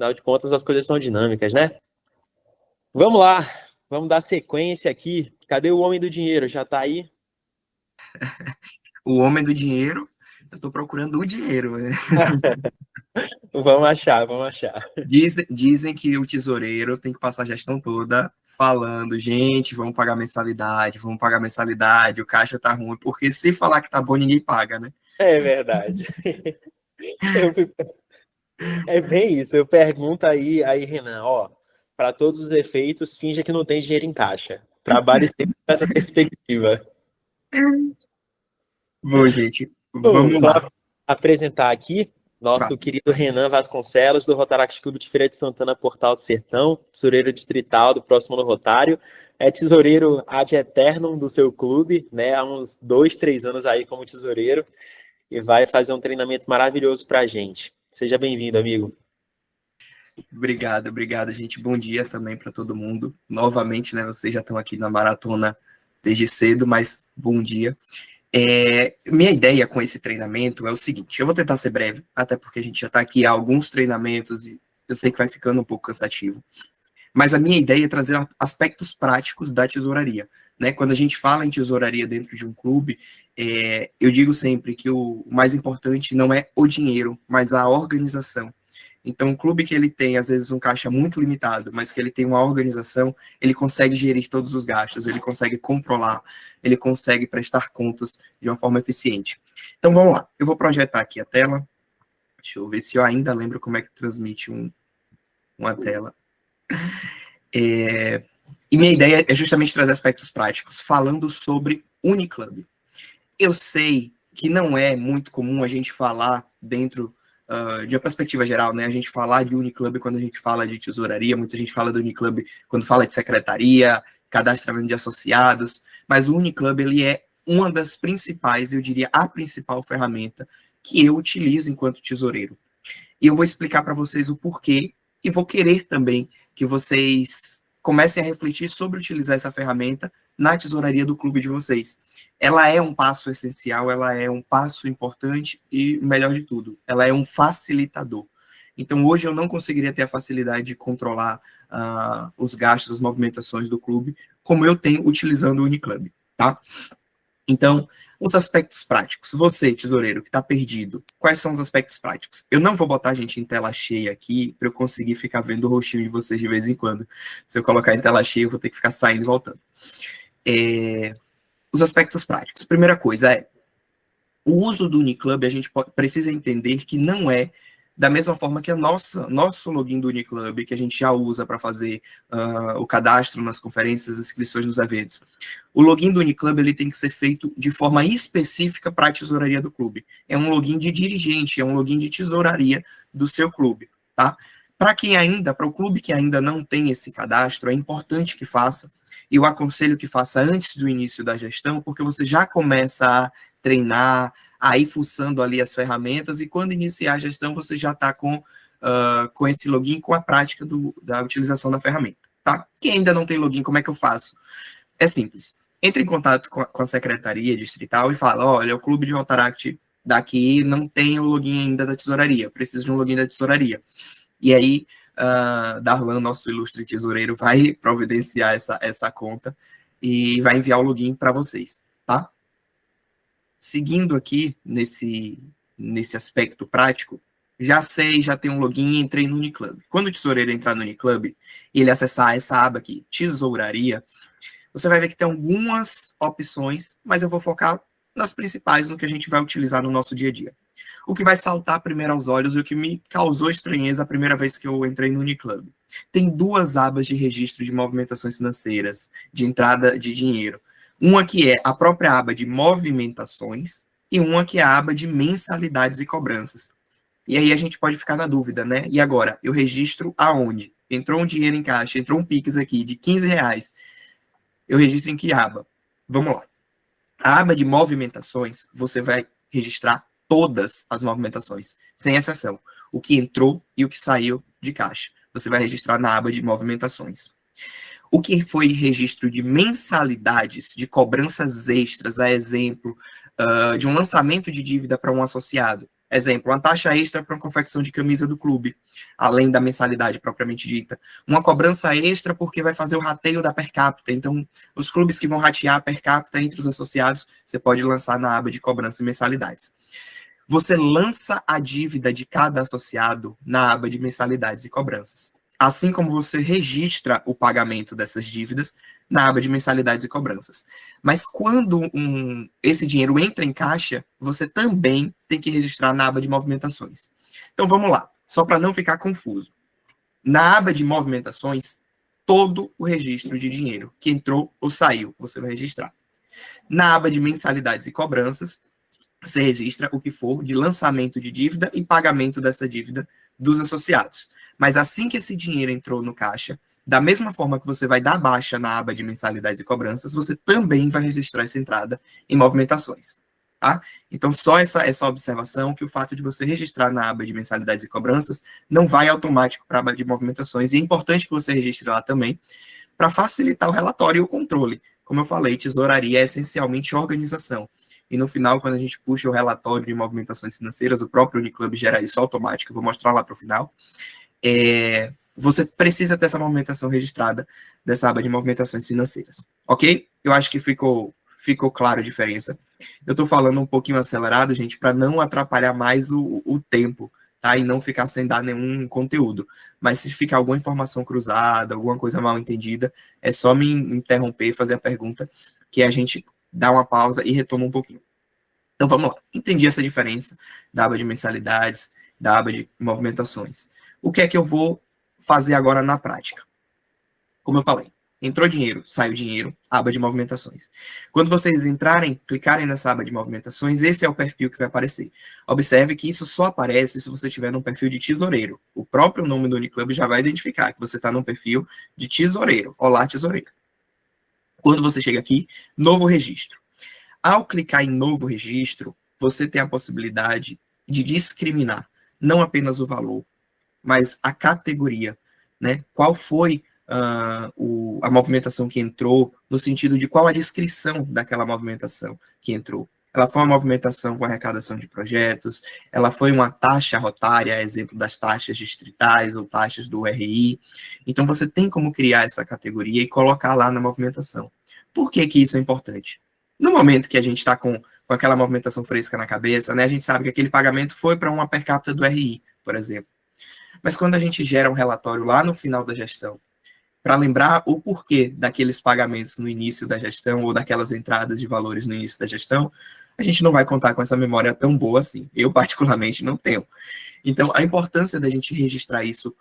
Afinal de contas, as coisas são dinâmicas, né? Vamos lá, vamos dar sequência aqui. Cadê o homem do dinheiro? Já tá aí? O homem do dinheiro, eu estou procurando o dinheiro, né? Vamos achar, vamos achar. Dizem que o tesoureiro tem que passar a gestão toda falando, gente, vamos pagar mensalidade, o caixa tá ruim, porque se falar que tá bom, ninguém paga, né? É verdade. Eu fui- É bem isso. Eu pergunto aí, Renan, ó, para todos os efeitos, finja que não tem dinheiro em caixa. Trabalhe sempre com essa perspectiva. Bom, gente, Bom, vamos só lá. apresentar aqui Vai. nosso querido Renan Vasconcelos, do Rotaract Clube de Feira de Santana, Portal do Sertão, tesoureiro distrital do próximo no Rotário. É tesoureiro ad eternum do seu clube, né? Há uns 2, 3 anos aí como tesoureiro e vai fazer um treinamento maravilhoso para a gente. Seja bem-vindo, amigo. Obrigado, gente. Bom dia também para todo mundo. Novamente, né? Vocês já estão aqui na maratona desde cedo, mas bom dia. Minha ideia com esse treinamento é o seguinte: eu vou tentar ser breve, até porque a gente já está aqui há alguns treinamentos e eu sei que vai ficando um pouco cansativo. Mas a minha ideia é trazer aspectos práticos da tesouraria. Né? Quando a gente fala em tesouraria dentro de um clube, eu digo sempre que o mais importante não é o dinheiro, mas a organização. Então, um clube que ele tem, às vezes, um caixa muito limitado, mas que ele tem uma organização, ele consegue gerir todos os gastos, ele consegue controlar, ele consegue prestar contas de uma forma eficiente. Então, vamos lá. Eu vou projetar aqui a tela. Deixa eu ver se eu ainda lembro como é que transmite uma tela. E minha ideia é justamente trazer aspectos práticos, falando sobre Uniclub. Eu sei que não é muito comum a gente falar dentro de uma perspectiva geral, né? A gente falar de Uniclub quando a gente fala de tesouraria, muita gente fala do Uniclub quando fala de secretaria, cadastramento de associados, mas o Uniclub, ele é uma das principais, eu diria, a principal ferramenta que eu utilizo enquanto tesoureiro. E eu vou explicar para vocês o porquê e vou querer também que vocês comecem a refletir sobre utilizar essa ferramenta na tesouraria do clube de vocês. Ela é um passo essencial, ela é um passo importante e, melhor de tudo, ela é um facilitador. Então, hoje eu não conseguiria ter a facilidade de controlar os gastos, as movimentações do clube, como eu tenho utilizando o Uniclub, tá? Então, os aspectos práticos. Você, tesoureiro, que está perdido, quais são os aspectos práticos? Eu não vou botar a gente em tela cheia aqui para eu conseguir ficar vendo o rostinho de vocês de vez em quando. Se eu colocar em tela cheia, eu vou ter que ficar saindo e voltando. Os aspectos práticos. Primeira coisa é o uso do Uniclub. A gente precisa entender que não é da mesma forma que nosso login do Uniclub, que a gente já usa para fazer o cadastro nas conferências, inscrições nos eventos. O login do Uniclub, ele tem que ser feito de forma específica para a tesouraria do clube. É um login de dirigente, é um login de tesouraria do seu clube, tá? Para o clube que ainda não tem esse cadastro, é importante que faça, e eu aconselho que faça antes do início da gestão, porque você já começa a treinar, a ir fuçando ali as ferramentas, e quando iniciar a gestão, você já está com esse login, com a prática da utilização da ferramenta, tá? Quem ainda não tem login, como é que eu faço? É simples. Entre em contato com a secretaria distrital e fala, olha, o clube de Rotaract daqui não tem o login ainda da tesouraria, preciso de um login da tesouraria. E aí, Darlan, nosso ilustre tesoureiro, vai providenciar essa conta e vai enviar o login para vocês, tá? Seguindo aqui nesse aspecto prático, já tem um login e entrei no Uniclub. Quando o tesoureiro entrar no Uniclub e ele acessar essa aba aqui, tesouraria, você vai ver que tem algumas opções, mas eu vou focar nas principais, no que a gente vai utilizar no nosso dia a dia. O que vai saltar primeiro aos olhos e o que me causou estranheza a primeira vez que eu entrei no Uniclub. Tem duas abas de registro de movimentações financeiras, de entrada de dinheiro. Uma que é a própria aba de movimentações e uma que é a aba de mensalidades e cobranças. E aí a gente pode ficar na dúvida, né? E agora, eu registro aonde? Entrou um dinheiro em caixa, entrou um Pix aqui de R$ 15. Eu registro em que aba? Vamos lá. A aba de movimentações, você vai registrar todas as movimentações, sem exceção. O que entrou e o que saiu de caixa. Você vai registrar na aba de movimentações. O que foi registro de mensalidades, de cobranças extras, a exemplo, de um lançamento de dívida para um associado, Exemplo, uma taxa extra para uma confecção de camisa do clube, além da mensalidade propriamente dita. Uma cobrança extra porque vai fazer o rateio da per capita. Então, os clubes que vão ratear a per capita entre os associados, você pode lançar na aba de cobrança e mensalidades. Você lança a dívida de cada associado na aba de mensalidades e cobranças. Assim como você registra o pagamento dessas dívidas na aba de mensalidades e cobranças. Mas quando esse dinheiro entra em caixa, você também tem que registrar na aba de movimentações. Então vamos lá, só para não ficar confuso. Na aba de movimentações, todo o registro de dinheiro que entrou ou saiu, você vai registrar. Na aba de mensalidades e cobranças, você registra o que for de lançamento de dívida e pagamento dessa dívida dos associados. Mas assim que esse dinheiro entrou no caixa, da mesma forma que você vai dar baixa na aba de mensalidades e cobranças, você também vai registrar essa entrada em movimentações. Tá? Então, só essa observação, que o fato de você registrar na aba de mensalidades e cobranças não vai automático para a aba de movimentações, e é importante que você registre lá também, para facilitar o relatório e o controle. Como eu falei, tesouraria é essencialmente organização. E no final, quando a gente puxa o relatório de movimentações financeiras, o próprio Uniclub gera isso automático, eu vou mostrar lá para o final. Você precisa ter essa movimentação registrada dessa aba de movimentações financeiras. Ok? Eu acho que ficou claro a diferença. Eu estou falando um pouquinho acelerado, gente, para não atrapalhar mais o tempo, tá? E não ficar sem dar nenhum conteúdo. Mas se ficar alguma informação cruzada, alguma coisa mal entendida, é só me interromper, fazer a pergunta, que a gente dá uma pausa e retoma um pouquinho. Então vamos lá. Entendi essa diferença da aba de mensalidades, da aba de movimentações. O que é que eu vou fazer agora na prática? Como eu falei, entrou dinheiro, saiu dinheiro, aba de movimentações. Quando vocês clicarem nessa aba de movimentações, esse é o perfil que vai aparecer. Observe que isso só aparece se você estiver num perfil de tesoureiro. O próprio nome do Uniclub já vai identificar que você está num perfil de tesoureiro. Olá, tesoureiro. Quando você chega aqui, novo registro. Ao clicar em novo registro, você tem a possibilidade de discriminar não apenas o valor, mas a categoria, né? Qual foi a movimentação que entrou, no sentido de qual a descrição daquela movimentação que entrou. Ela foi uma movimentação com arrecadação de projetos, ela foi uma taxa rotária, exemplo das taxas distritais ou taxas do RI. Então, você tem como criar essa categoria e colocar lá na movimentação. Por que que isso é importante? No momento que a gente está com aquela movimentação fresca na cabeça, né, a gente sabe que aquele pagamento foi para uma per capita do RI, por exemplo. Mas quando a gente gera um relatório lá no final da gestão, para lembrar o porquê daqueles pagamentos no início da gestão ou daquelas entradas de valores no início da gestão, a gente não vai contar com essa memória tão boa assim. Eu, particularmente, não tenho. Então, a importância da gente registrar isso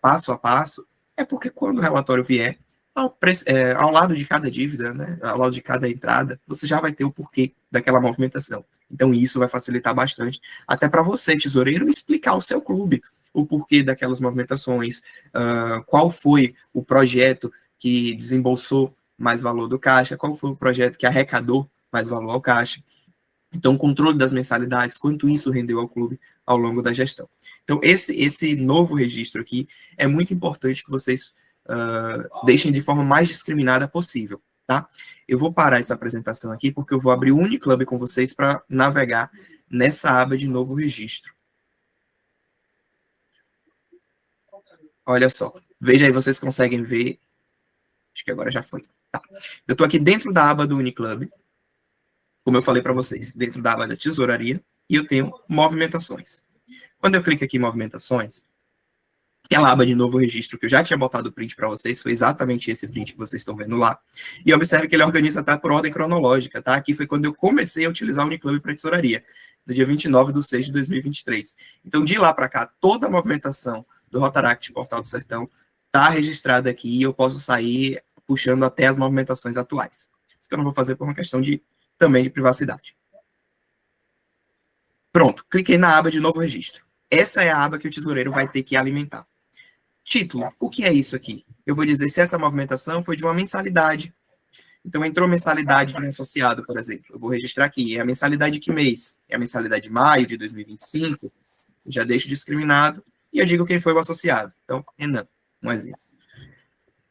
passo a passo é porque quando o relatório vier, ao lado de cada dívida, né, ao lado de cada entrada, você já vai ter o porquê daquela movimentação. Então, isso vai facilitar bastante, até para você, tesoureiro, explicar ao seu clube o porquê daquelas movimentações, qual foi o projeto que desembolsou mais valor do caixa, qual foi o projeto que arrecadou mais valor ao caixa. Então, o controle das mensalidades, quanto isso rendeu ao clube ao longo da gestão. Então, esse novo registro aqui é muito importante que vocês deixem de forma mais discriminada possível, tá? Eu vou parar essa apresentação aqui porque eu vou abrir o Uniclub com vocês para navegar nessa aba de novo registro. Olha só, veja aí, vocês conseguem ver. Acho que agora já foi. Tá. Eu estou aqui dentro da aba do Uniclub, como eu falei para vocês, dentro da aba da tesouraria, e eu tenho movimentações. Quando eu clico aqui em movimentações, aquela aba de novo registro que eu já tinha botado o print para vocês, foi exatamente esse print que vocês estão vendo lá. E observe que ele organiza tá, por ordem cronológica, tá? Aqui foi quando eu comecei a utilizar o Uniclub para tesouraria, no dia 29/6/2023. Então, de lá para cá, toda a movimentação do Rotaract Portal do Sertão está registrada aqui e eu posso sair puxando até as movimentações atuais. Isso que eu não vou fazer por uma questão também de privacidade. Pronto, cliquei na aba de novo registro. Essa é a aba que o tesoureiro vai ter que alimentar. Título, o que é isso aqui? Eu vou dizer se essa movimentação foi de uma mensalidade. Então, entrou mensalidade de um associado, por exemplo. Eu vou registrar aqui. É a mensalidade de que mês? É a mensalidade de maio de 2025. Já deixo discriminado. E eu digo quem foi o associado. Então, Renan, um exemplo.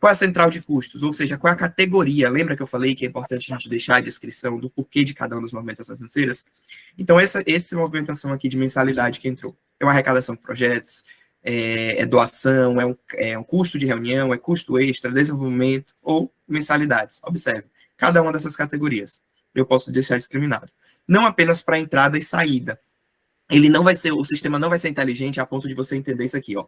Qual é a central de custos? Ou seja, qual é a categoria? Lembra que eu falei que é importante a gente deixar a descrição do porquê de cada uma das movimentações financeiras? Então, essa movimentação aqui de mensalidade que entrou é uma arrecadação de projetos, é doação, é um custo de reunião, é custo extra, desenvolvimento ou mensalidades. Observe, cada uma dessas categorias eu posso deixar discriminado. Não apenas para entrada e saída. O sistema não vai ser inteligente a ponto de você entender isso aqui, ó.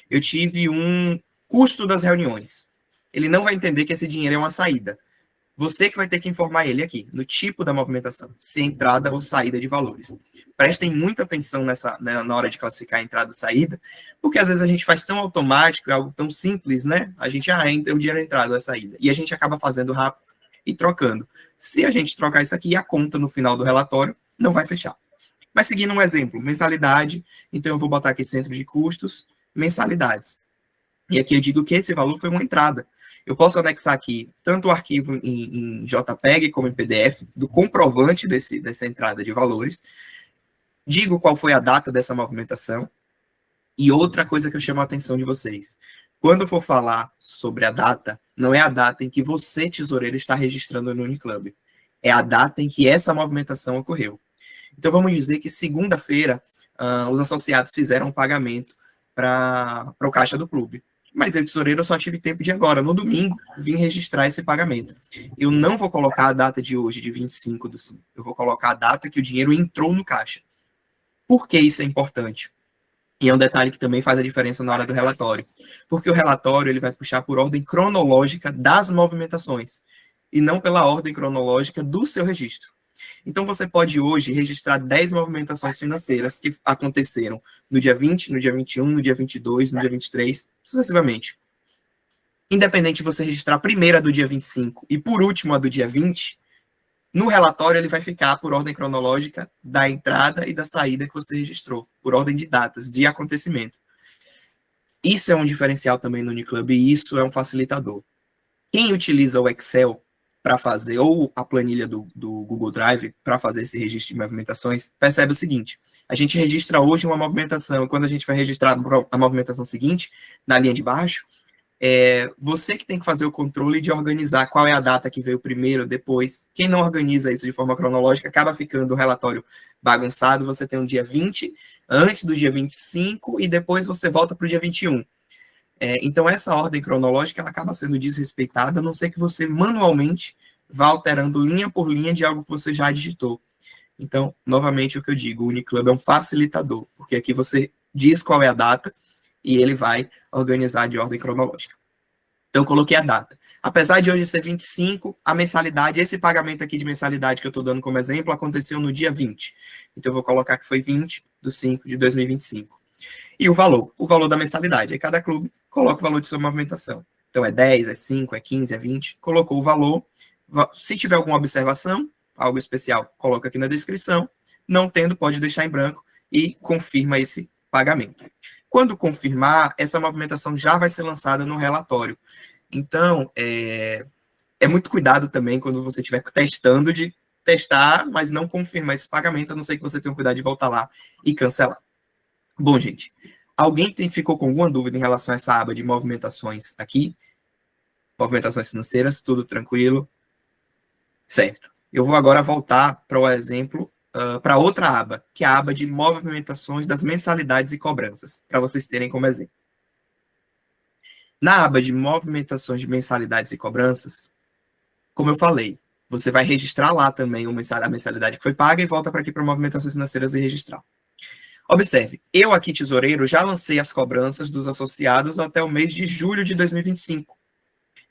Eu tive um custo das reuniões. Ele não vai entender que esse dinheiro é uma saída. Você que vai ter que informar ele aqui, no tipo da movimentação, se é entrada ou saída de valores. Prestem muita atenção na hora de classificar entrada e saída, porque às vezes a gente faz tão automático, é algo tão simples, né? A gente, o dinheiro é entrada ou é saída. E a gente acaba fazendo rápido e trocando. Se a gente trocar isso aqui, a conta no final do relatório não vai fechar. Mas seguindo um exemplo, mensalidade, então eu vou botar aqui centro de custos, mensalidades. E aqui eu digo que esse valor foi uma entrada. Eu posso anexar aqui tanto o arquivo em JPEG como em PDF do comprovante dessa entrada de valores. Digo qual foi a data dessa movimentação. E outra coisa que eu chamo a atenção de vocês. Quando for falar sobre a data, não é a data em que você, tesoureiro, está registrando no Uniclub. É a data em que essa movimentação ocorreu. Então, vamos dizer que segunda-feira os associados fizeram um pagamento para o caixa do clube. Mas eu, tesoureiro, só tive tempo de agora, no domingo, vim registrar esse pagamento. Eu não vou colocar a data de hoje, de 25/5. Eu vou colocar a data que o dinheiro entrou no caixa. Por que isso é importante? E é um detalhe que também faz a diferença na hora do relatório. Porque o relatório ele vai puxar por ordem cronológica das movimentações, e não pela ordem cronológica do seu registro. Então, você pode hoje registrar 10 movimentações financeiras que aconteceram no dia 20, no dia 21, no dia 22, no dia 23, sucessivamente. Independente de você registrar a primeira do dia 25 e, por último, a do dia 20, no relatório ele vai ficar por ordem cronológica da entrada e da saída que você registrou, por ordem de datas, de acontecimento. Isso é um diferencial também no Uniclub e isso é um facilitador. Quem utiliza o Excel para fazer, ou a planilha do Google Drive para fazer esse registro de movimentações, percebe o seguinte: a gente registra hoje uma movimentação, e quando a gente vai registrar a movimentação seguinte, na linha de baixo, você que tem que fazer o controle de organizar qual é a data que veio primeiro, depois. Quem não organiza isso de forma cronológica acaba ficando o relatório bagunçado. Você tem um dia 20, antes do dia 25, e depois você volta para o dia 21. Então, essa ordem cronológica ela acaba sendo desrespeitada, a não ser que você manualmente vá alterando linha por linha de algo que você já digitou. Então, novamente, o que eu digo, o Uniclub é um facilitador, porque aqui você diz qual é a data e ele vai organizar de ordem cronológica. Então, eu coloquei a data. Apesar de hoje ser 25, a mensalidade, esse pagamento aqui de mensalidade que eu estou dando como exemplo, aconteceu no dia 20. Então, eu vou colocar que foi 20/5/2025. E o valor da mensalidade. Aí cada clube coloca o valor de sua movimentação. Então, é 10, é 5, é 15, é 20. Colocou o valor. Se tiver alguma observação, algo especial, coloca aqui na descrição. Não tendo, pode deixar em branco e confirma esse pagamento. Quando confirmar, essa movimentação já vai ser lançada no relatório. Então, é muito cuidado também quando você estiver testando, de testar, mas não confirmar esse pagamento, a não ser que você tenha um cuidado de voltar lá e cancelar. Bom, gente, alguém ficou com alguma dúvida em relação a essa aba de movimentações aqui? Movimentações financeiras, tudo tranquilo? Certo. Eu vou agora voltar para o exemplo, para outra aba, que é a aba de movimentações das mensalidades e cobranças, para vocês terem como exemplo. Na aba de movimentações de mensalidades e cobranças, como eu falei, você vai registrar lá também a mensalidade que foi paga e volta para aqui para movimentações financeiras e registrar. Observe, eu aqui, tesoureiro, já lancei as cobranças dos associados até o mês de julho de 2025.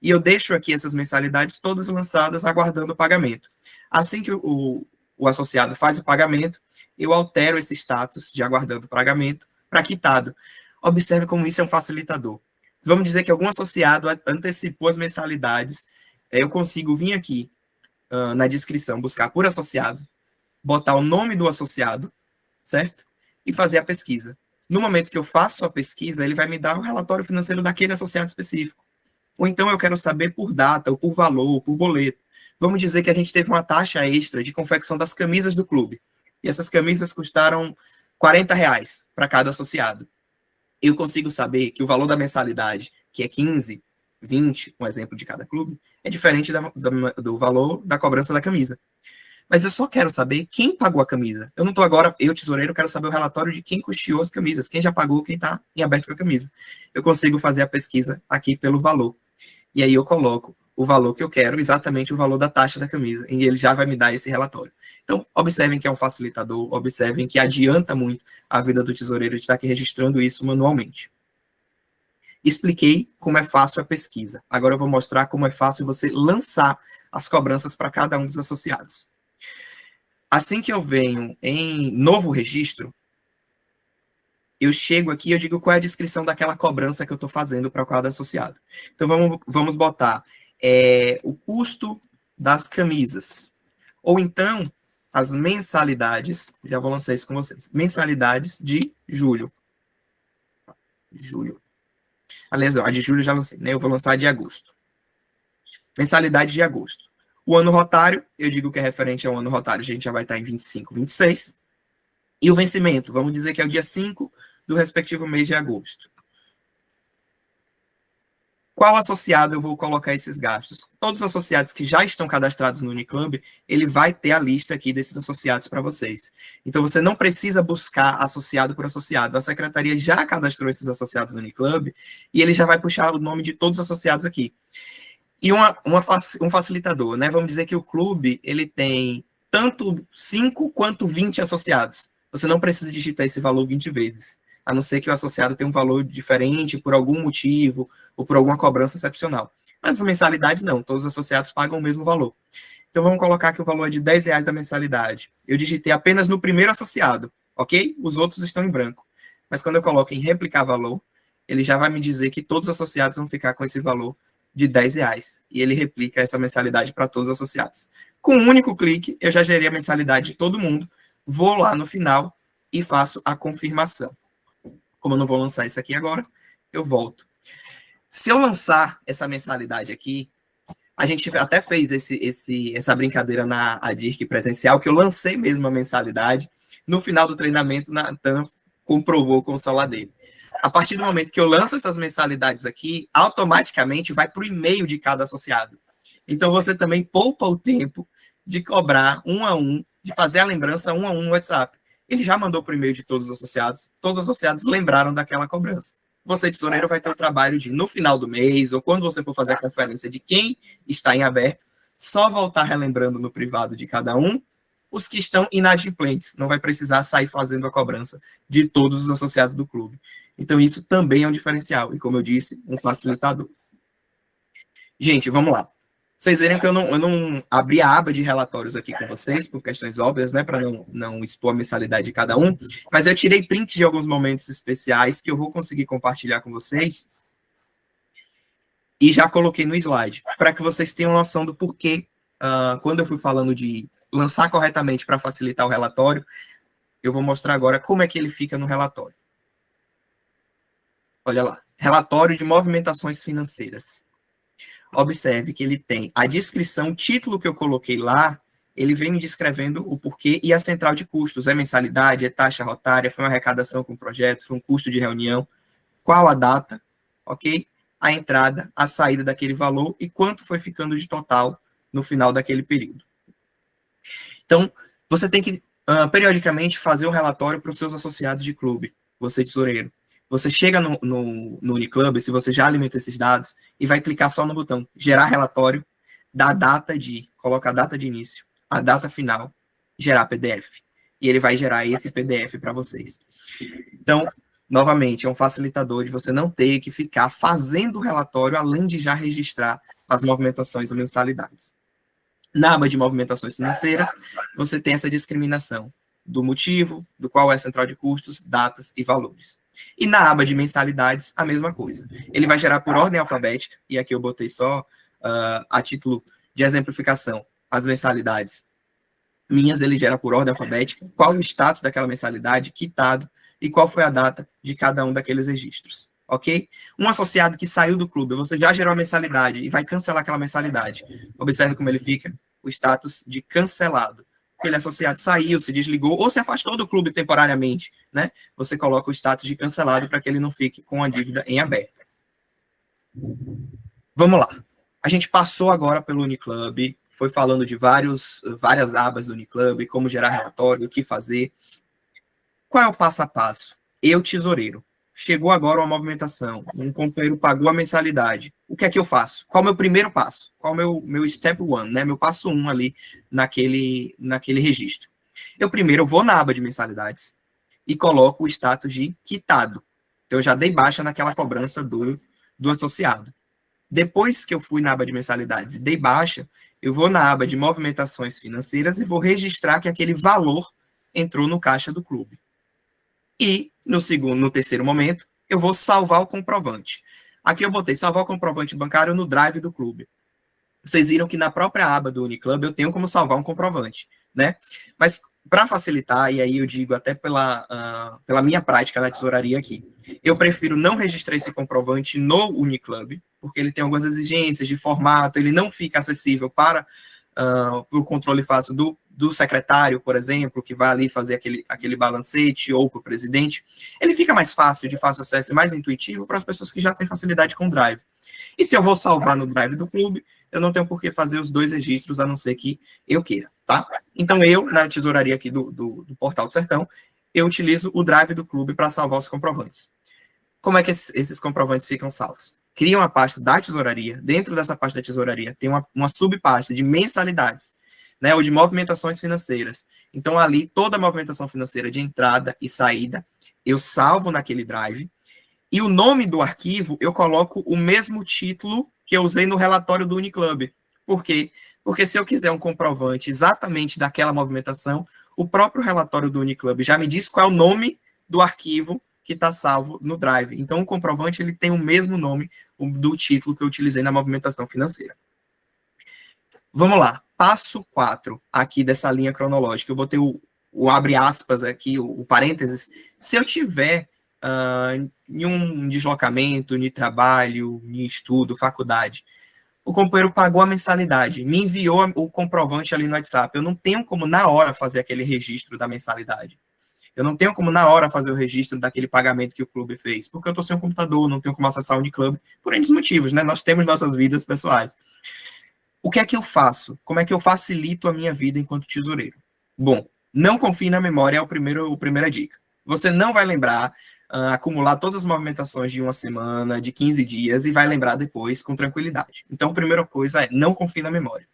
E eu deixo aqui essas mensalidades todas lançadas, aguardando o pagamento. Assim que o associado faz o pagamento, eu altero esse status de aguardando o pagamento para quitado. Observe como isso é um facilitador. Vamos dizer que algum associado antecipou as mensalidades, eu consigo vir aqui na descrição, buscar por associado, botar o nome do associado, certo? E fazer a pesquisa. No momento que eu faço a pesquisa, ele vai me dar o relatório financeiro daquele associado específico. Ou então eu quero saber por data, ou por valor, ou por boleto. Vamos dizer que a gente teve uma taxa extra de confecção das camisas do clube. E essas camisas custaram R$40 para cada associado. Eu consigo saber que o valor da mensalidade, que é 15, 20, um exemplo de cada clube, é diferente do valor da cobrança da camisa. Mas eu só quero saber quem pagou a camisa. Eu não estou agora, eu, tesoureiro, quero saber o relatório de quem custeou as camisas, quem já pagou, quem está em aberto com a camisa. Eu consigo fazer a pesquisa aqui pelo valor. E aí eu coloco o valor que eu quero, exatamente o valor da taxa da camisa, e ele já vai me dar esse relatório. Então, observem que é um facilitador, observem que adianta muito a vida do tesoureiro de estar aqui registrando isso manualmente. Expliquei como é fácil a pesquisa. Agora eu vou mostrar como é fácil você lançar as cobranças para cada um dos associados. Assim que eu venho em novo registro, eu chego aqui e eu digo qual é a descrição daquela cobrança que eu estou fazendo para cada associado. Então, vamos botar o custo das camisas. Ou então, as mensalidades, já vou lançar isso com vocês, mensalidades de julho. Aliás, a de julho já lancei, né? Eu vou lançar a de agosto. Mensalidade de agosto. O ano rotário, eu digo que é referente ao ano rotário, a gente já vai estar em 25, 26. E o vencimento, vamos dizer que é o dia 5 do respectivo mês de agosto. Qual associado eu vou colocar esses gastos? Todos os associados que já estão cadastrados no Uniclub, ele vai ter a lista aqui desses associados para vocês. Então, você não precisa buscar associado por associado. A secretaria já cadastrou esses associados no Uniclub e ele já vai puxar o nome de todos os associados aqui. E um facilitador, né? Vamos dizer que o clube ele tem tanto 5 quanto 20 associados. Você não precisa digitar esse valor 20 vezes, a não ser que o associado tenha um valor diferente por algum motivo ou por alguma cobrança excepcional. Mas as mensalidades não, todos os associados pagam o mesmo valor. Então vamos colocar que o valor é de R$10 da mensalidade. Eu digitei apenas no primeiro associado, ok? Os outros estão em branco. Mas quando eu coloco em replicar valor, ele já vai me dizer que todos os associados vão ficar com esse valor de R$10. E ele replica essa mensalidade para todos os associados. Com um único clique, eu já gerei a mensalidade de todo mundo, vou lá no final e faço a confirmação. Como eu não vou lançar isso aqui agora, eu volto. Se eu lançar essa mensalidade aqui, a gente até fez essa brincadeira na ADIRC presencial, que eu lancei mesmo a mensalidade. No final do treinamento, Natan comprovou com o celular dele. A partir do momento que eu lanço essas mensalidades aqui, automaticamente vai para o e-mail de cada associado. Então, você também poupa o tempo de cobrar um a um, de fazer a lembrança um a um no WhatsApp. Ele já mandou para o e-mail de todos os associados lembraram daquela cobrança. Você, tesoureiro, vai ter o trabalho de, no final do mês, ou quando você for fazer a conferência de quem está em aberto, só voltar relembrando no privado de cada um os que estão inadimplentes. Não vai precisar sair fazendo a cobrança de todos os associados do clube. Então, isso também é um diferencial. E, como eu disse, um facilitador. Gente, vamos lá. Vocês verem que eu não abri a aba de relatórios aqui com vocês, por questões óbvias, né, para não expor a mensalidade de cada um, mas eu tirei print de alguns momentos especiais que eu vou conseguir compartilhar com vocês e já coloquei no slide, para que vocês tenham noção do porquê, quando eu fui falando de lançar corretamente para facilitar o relatório, eu vou mostrar agora como é que ele fica no relatório. Olha lá, relatório de movimentações financeiras. Observe que ele tem a descrição, o título que eu coloquei lá, ele vem me descrevendo o porquê e a central de custos. É mensalidade, é taxa rotária, foi uma arrecadação com o projeto, foi um custo de reunião, qual a data, ok? A entrada, a saída daquele valor e quanto foi ficando de total no final daquele período. Então, você tem que, periodicamente, fazer um relatório para os seus associados de clube, você tesoureiro. Você chega no Uniclub, se você já alimenta esses dados, e vai clicar só no botão gerar relatório, da data de, coloca a data de início, a data final, gerar PDF. E ele vai gerar esse PDF para vocês. Então, novamente, é um facilitador de você não ter que ficar fazendo o relatório, além de já registrar as movimentações ou mensalidades. Na aba de movimentações financeiras, você tem essa discriminação do motivo, do qual é a central de custos, datas e valores. E na aba de mensalidades, a mesma coisa. Ele vai gerar por ordem alfabética, e aqui eu botei só a título de exemplificação, as mensalidades minhas, ele gera por ordem alfabética, qual o status daquela mensalidade, quitado, e qual foi a data de cada um daqueles registros. Ok? Um associado que saiu do clube, você já gerou a mensalidade e vai cancelar aquela mensalidade. Observe como ele fica, o status de cancelado. Aquele associado saiu, se desligou ou se afastou do clube temporariamente, né? Você coloca o status de cancelado para que ele não fique com a dívida em aberto. Vamos lá. A gente passou agora pelo Uniclub, foi falando de várias abas do Uniclub, como gerar relatório, o que fazer. Qual é o passo a passo? Eu, tesoureiro. Chegou agora uma movimentação, um companheiro pagou a mensalidade. O que é que eu faço? Qual é o meu primeiro passo? Qual é o meu step one, né? Meu passo um ali naquele registro. Eu primeiro vou na aba de mensalidades e coloco o status de quitado. Então eu já dei baixa naquela cobrança do associado. Depois que eu fui na aba de mensalidades e dei baixa, eu vou na aba de movimentações financeiras e vou registrar que aquele valor entrou no caixa do clube. E no terceiro momento, eu vou salvar o comprovante. Aqui eu botei salvar o comprovante bancário no drive do clube. Vocês viram que na própria aba do Uniclub eu tenho como salvar um comprovante, né? Mas para facilitar, e aí eu digo até pela minha prática na tesouraria aqui, eu prefiro não registrar esse comprovante no Uniclub, porque ele tem algumas exigências de formato, ele não fica acessível para o controle fácil do secretário, por exemplo, que vai ali fazer aquele balancete, ou para o presidente. Ele fica mais fácil, de fácil acesso e mais intuitivo para as pessoas que já têm facilidade com o Drive. E se eu vou salvar no Drive do clube, eu não tenho por que fazer os dois registros, a não ser que eu queira, tá? Então, eu, na tesouraria aqui do Portal do Sertão, eu utilizo o Drive do clube para salvar os comprovantes. Como é que esses comprovantes ficam salvos? Cria uma pasta da tesouraria, dentro dessa pasta da tesouraria tem uma subpasta de mensalidades, né, ou de movimentações financeiras. Então, ali, toda a movimentação financeira de entrada e saída, eu salvo naquele Drive, e o nome do arquivo, eu coloco o mesmo título que eu usei no relatório do Uniclub. Por quê? Porque se eu quiser um comprovante exatamente daquela movimentação, o próprio relatório do Uniclub já me diz qual é o nome do arquivo que está salvo no Drive. Então, o comprovante ele tem o mesmo nome do título que eu utilizei na movimentação financeira. Vamos lá. Passo 4 aqui dessa linha cronológica. Eu botei o abre aspas aqui, o parênteses. Se eu tiver em um deslocamento, em trabalho, em estudo, faculdade, o companheiro pagou a mensalidade, me enviou o comprovante ali no WhatsApp. Eu não tenho como, na hora, fazer aquele registro da mensalidade. Eu não tenho como, na hora, fazer o registro daquele pagamento que o clube fez, porque eu estou sem um computador, não tenho como acessar o Uniclub, por N motivos, né? Nós temos nossas vidas pessoais. O que é que eu faço? Como é que eu facilito a minha vida enquanto tesoureiro? Bom, não confie na memória, é a primeira dica. Você não vai lembrar, acumular todas as movimentações de uma semana, de 15 dias, e vai lembrar depois com tranquilidade. Então, a primeira coisa é, não confie na memória.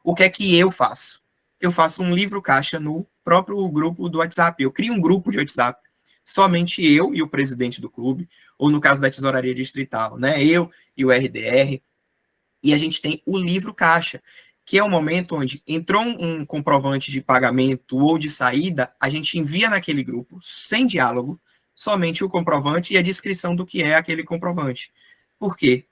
O que é que eu faço? Eu faço um livro caixa no próprio grupo do WhatsApp. Eu crio um grupo de WhatsApp, somente eu e o presidente do clube, ou no caso da tesouraria distrital, né? Eu e o RDR, e a gente tem o livro caixa, que é o momento onde entrou um comprovante de pagamento ou de saída, a gente envia naquele grupo, sem diálogo, somente o comprovante e a descrição do que é aquele comprovante. Por quê?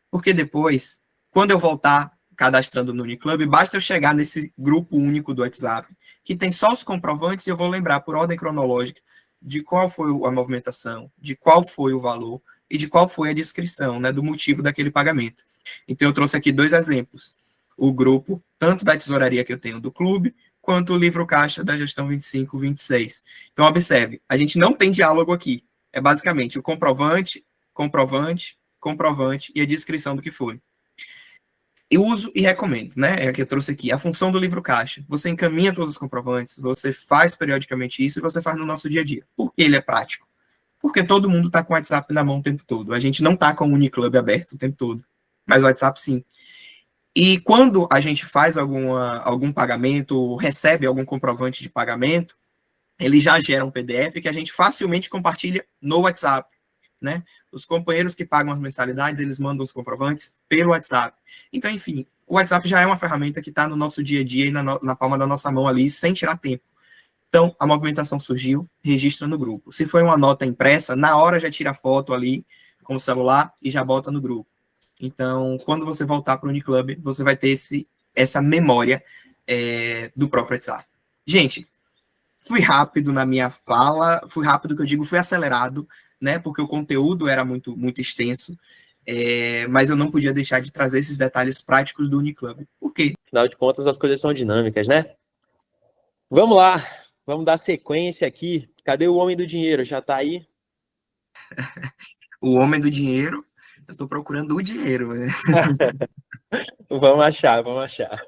Porque depois, quando eu voltar cadastrando no Uniclub, basta eu chegar nesse grupo único do WhatsApp, que tem só os comprovantes, e eu vou lembrar por ordem cronológica de qual foi a movimentação, de qual foi o valor e de qual foi a descrição, né, do motivo daquele pagamento. Então, eu trouxe aqui dois exemplos. O grupo, tanto da tesouraria que eu tenho do clube, quanto o livro caixa da gestão 25-26. Então, observe, a gente não tem diálogo aqui. É basicamente o comprovante, comprovante, comprovante e a descrição do que foi. Eu uso e recomendo, né? É a que eu trouxe aqui. A função do livro caixa. Você encaminha todos os comprovantes, você faz periodicamente isso e você faz no nosso dia a dia. Por que ele é prático? Porque todo mundo está com o WhatsApp na mão o tempo todo. A gente não está com o Uniclub aberto o tempo todo. Mas o WhatsApp sim. E quando a gente faz algum pagamento, recebe algum comprovante de pagamento, ele já gera um PDF que a gente facilmente compartilha no WhatsApp, né? Os companheiros que pagam as mensalidades, eles mandam os comprovantes pelo WhatsApp. Então, enfim, o WhatsApp já é uma ferramenta que está no nosso dia a dia e na palma da nossa mão ali, sem tirar tempo. Então, a movimentação surgiu, registra no grupo. Se foi uma nota impressa, na hora já tira a foto ali com o celular e já bota no grupo. Então, quando você voltar para o Uniclub, você vai ter essa memória do próprio WhatsApp. Gente, fui rápido na minha fala, fui rápido que eu digo, fui acelerado, né? Porque o conteúdo era muito, muito extenso, mas eu não podia deixar de trazer esses detalhes práticos do Uniclub. Por quê? Afinal de contas, as coisas são dinâmicas, né? Vamos lá, vamos dar sequência aqui. Cadê o homem do dinheiro? Já tá aí? O homem do dinheiro Eu estou procurando o dinheiro, né? Vamos achar, vamos achar.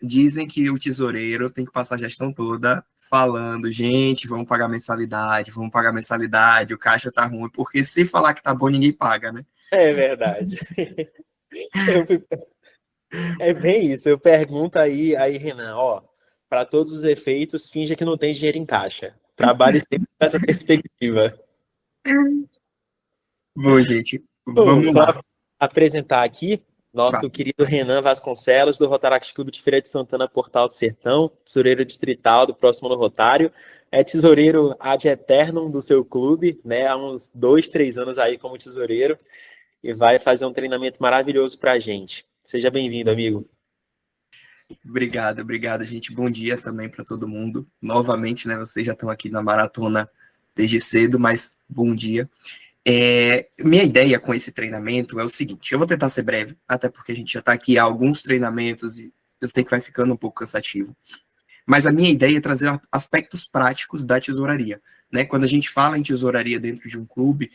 Dizem que o tesoureiro tem que passar a gestão toda falando, gente, vamos pagar mensalidade, o caixa tá ruim, porque se falar que tá bom, ninguém paga, né? É verdade. Eu fui- É bem isso. Eu pergunto aí, Renan, ó, para todos os efeitos, finja que não tem dinheiro em caixa. Trabalhe sempre com essa perspectiva. Bom, gente, Bom, vamos só lá. apresentar aqui Vai. nosso querido Renan Vasconcelos, do Rotaract Clube de Feira de Santana, Portal do Sertão, tesoureiro distrital do próximo no Rotário, é tesoureiro ad eternum do seu clube, né, há uns 2, 3 anos aí como tesoureiro, e vai fazer um treinamento maravilhoso para a gente. Seja bem-vindo, amigo. Obrigado, gente. Bom dia também para todo mundo. Novamente, né? Vocês já estão aqui na maratona desde cedo, mas bom dia. Minha ideia com esse treinamento é o seguinte: eu vou tentar ser breve, até porque a gente já está aqui há alguns treinamentos e eu sei que vai ficando um pouco cansativo. Mas a minha ideia é trazer aspectos práticos da tesouraria. Né? Quando a gente fala em tesouraria dentro de um clube,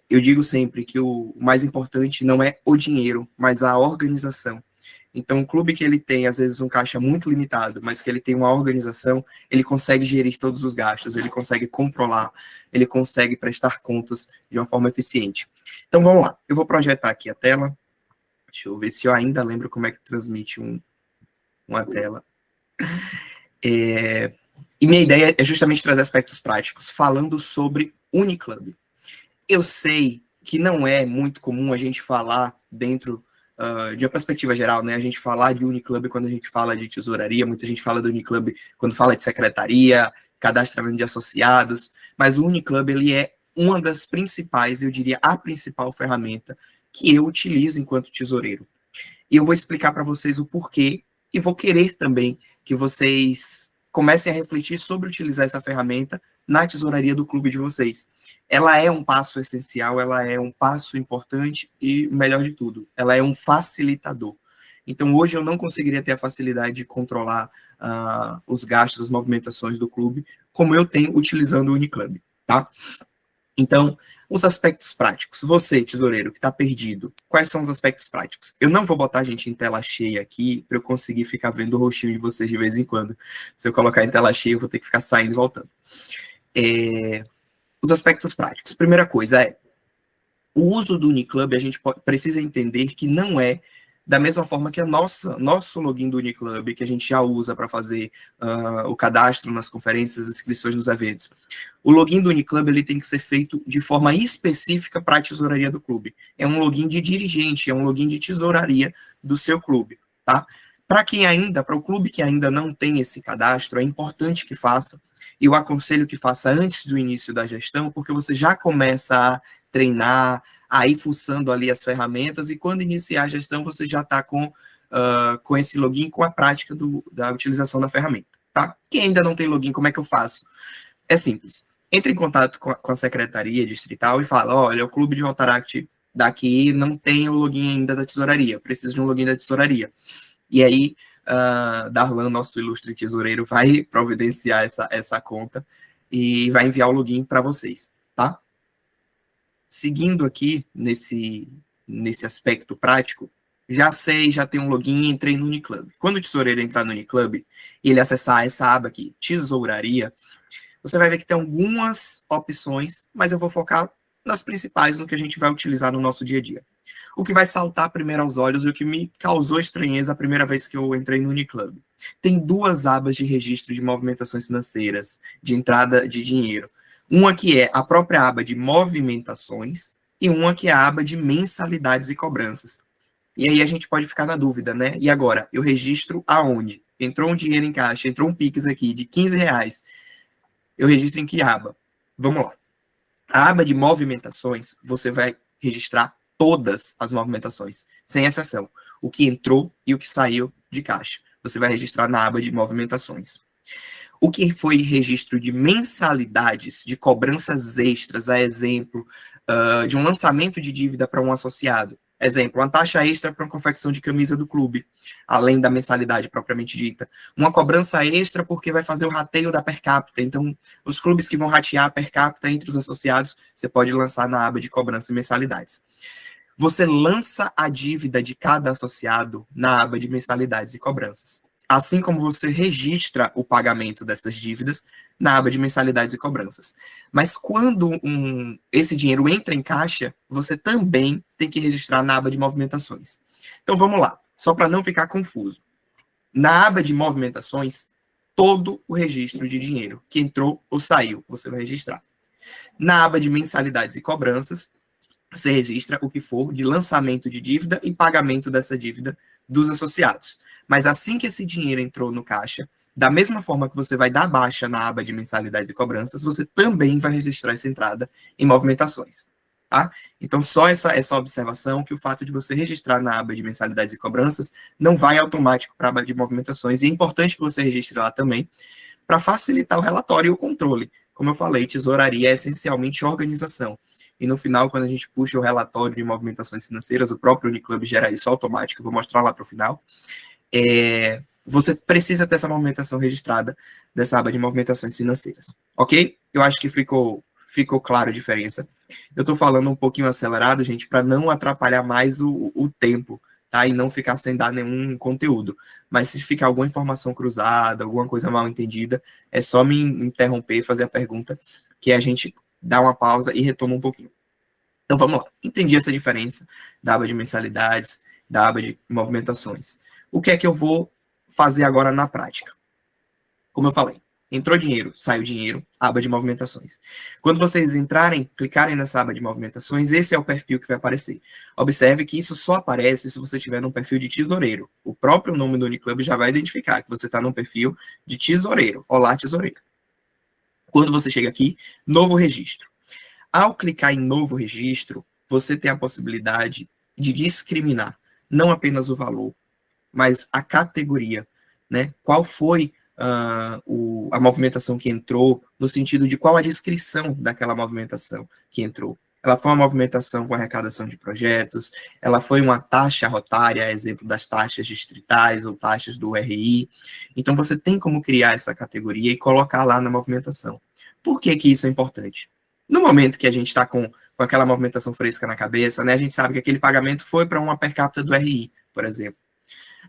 eu digo sempre que o mais importante não é o dinheiro, mas a organização. Então, um clube que ele tem, às vezes, um caixa muito limitado, mas que ele tem uma organização, ele consegue gerir todos os gastos, ele consegue controlar, ele consegue prestar contas de uma forma eficiente. Então, vamos lá. Eu vou projetar aqui a tela. Deixa eu ver se eu ainda lembro como é que transmite uma tela. E minha ideia é justamente trazer aspectos práticos, falando sobre Uniclub. Eu sei que não é muito comum a gente falar dentro de uma perspectiva geral, né? A gente falar de Uniclub quando a gente fala de tesouraria, muita gente fala do Uniclub quando fala de secretaria, cadastramento de associados, mas o Uniclub, ele é uma das principais, eu diria, a principal ferramenta que eu utilizo enquanto tesoureiro. E eu vou explicar para vocês o porquê e vou querer também que vocês comecem a refletir sobre utilizar essa ferramenta na tesouraria do clube de vocês. Ela é um passo essencial, ela é um passo importante e, melhor de tudo, ela é um facilitador. Então, hoje eu não conseguiria ter a facilidade de controlar os gastos, as movimentações do clube, como eu tenho utilizando o Uniclub, tá? Então, os aspectos práticos. Você, tesoureiro, que está perdido, quais são os aspectos práticos? Eu não vou botar a gente em tela cheia aqui para eu conseguir ficar vendo o rostinho de vocês de vez em quando. Se eu colocar em tela cheia, eu vou ter que ficar saindo e voltando. Os aspectos práticos. Primeira coisa é, o uso do Uniclub, a gente precisa entender que não é da mesma forma que nosso login do Uniclub, que a gente já usa para fazer o cadastro nas conferências, inscrições nos eventos. O login do Uniclub, ele tem que ser feito de forma específica para a tesouraria do clube. É um login de dirigente, é um login de tesouraria do seu clube, tá? Para o clube que ainda não tem esse cadastro, é importante que faça, e eu aconselho que faça antes do início da gestão, porque você já começa a treinar, a ir fuçando ali as ferramentas, e quando iniciar a gestão, você já está com esse login, com a prática da utilização da ferramenta, tá? Quem ainda não tem login, como é que eu faço? É simples. Entre em contato com a secretaria distrital e fala, olha, o clube de Rotaract daqui não tem o login ainda da tesouraria, preciso de um login da tesouraria. E aí, Darlan, nosso ilustre tesoureiro, vai providenciar essa conta e vai enviar o login para vocês, tá? Seguindo aqui nesse aspecto prático, já tem um login, entrei no Uniclub. Quando o tesoureiro entrar no Uniclub e ele acessar essa aba aqui, tesouraria, você vai ver que tem algumas opções, mas eu vou focar nas principais, no que a gente vai utilizar no nosso dia a dia. O que vai saltar primeiro aos olhos e o que me causou estranheza a primeira vez que eu entrei no Uniclub. Tem duas abas de registro de movimentações financeiras, de entrada de dinheiro. Uma que é a própria aba de movimentações e uma que é a aba de mensalidades e cobranças. E aí a gente pode ficar na dúvida, né? E agora, eu registro aonde? Entrou um dinheiro em caixa, entrou um Pix aqui de R$ 15. Eu registro em que aba? Vamos lá. A aba de movimentações, você vai registrar todas as movimentações, sem exceção. O que entrou e o que saiu de caixa. Você vai registrar na aba de movimentações. O que foi registro de mensalidades, de cobranças extras, a exemplo, de um lançamento de dívida para um associado. Exemplo, uma taxa extra para uma confecção de camisa do clube, além da mensalidade propriamente dita. Uma cobrança extra porque vai fazer o rateio da per capita. Então, os clubes que vão ratear a per capita entre os associados, você pode lançar na aba de cobrança e mensalidades. você lança a dívida de cada associado na aba de mensalidades e cobranças, assim como você registra o pagamento dessas dívidas na aba de mensalidades e cobranças. Mas quando esse dinheiro entra em caixa, você também tem que registrar na aba de movimentações. Então vamos lá, só para não ficar confuso. Na aba de movimentações, todo o registro de dinheiro que entrou ou saiu, você vai registrar. Na aba de mensalidades e cobranças, você registra o que for de lançamento de dívida e pagamento dessa dívida dos associados. Mas assim que esse dinheiro entrou no caixa, da mesma forma que você vai dar baixa na aba de mensalidades e cobranças, você também vai registrar essa entrada em movimentações. Tá? Então, só essa observação, que o fato de você registrar na aba de mensalidades e cobranças não vai automático para a aba de movimentações, e é importante que você registre lá também, para facilitar o relatório e o controle. Como eu falei, tesouraria é essencialmente organização. E no final, quando a gente puxa o relatório de movimentações financeiras, o próprio Uniclub gera isso automático, eu vou mostrar lá para o final. Você precisa ter essa movimentação registrada dessa aba de movimentações financeiras. Ok? Eu acho que ficou clara a diferença. Eu estou falando um pouquinho acelerado, gente, para não atrapalhar mais o tempo, tá? E não ficar sem dar nenhum conteúdo. Mas se ficar alguma informação cruzada, alguma coisa mal entendida, é só me interromper, fazer a pergunta, que a gente dá uma pausa e retoma um pouquinho. Então vamos lá. Entendi essa diferença da aba de mensalidades, da aba de movimentações. O que é que eu vou fazer agora na prática? Como eu falei, entrou dinheiro, saiu dinheiro, aba de movimentações. Quando vocês clicarem nessa aba de movimentações, esse é o perfil que vai aparecer. Observe que isso só aparece se você estiver num perfil de tesoureiro. O próprio nome do Uniclub já vai identificar que você está num perfil de tesoureiro. Olá, tesoureiro. Quando você chega aqui, novo registro. Ao clicar em novo registro, você tem a possibilidade de discriminar não apenas o valor, mas a categoria, né? Qual foi a movimentação que entrou, no sentido de qual a descrição daquela movimentação que entrou. Ela foi uma movimentação com arrecadação de projetos, ela foi uma taxa rotária, exemplo das taxas distritais ou taxas do RI. Então, você tem como criar essa categoria e colocar lá na movimentação. Por que que isso é importante? No momento que a gente está com aquela movimentação fresca na cabeça, né, a gente sabe que aquele pagamento foi para uma per capita do RI, por exemplo.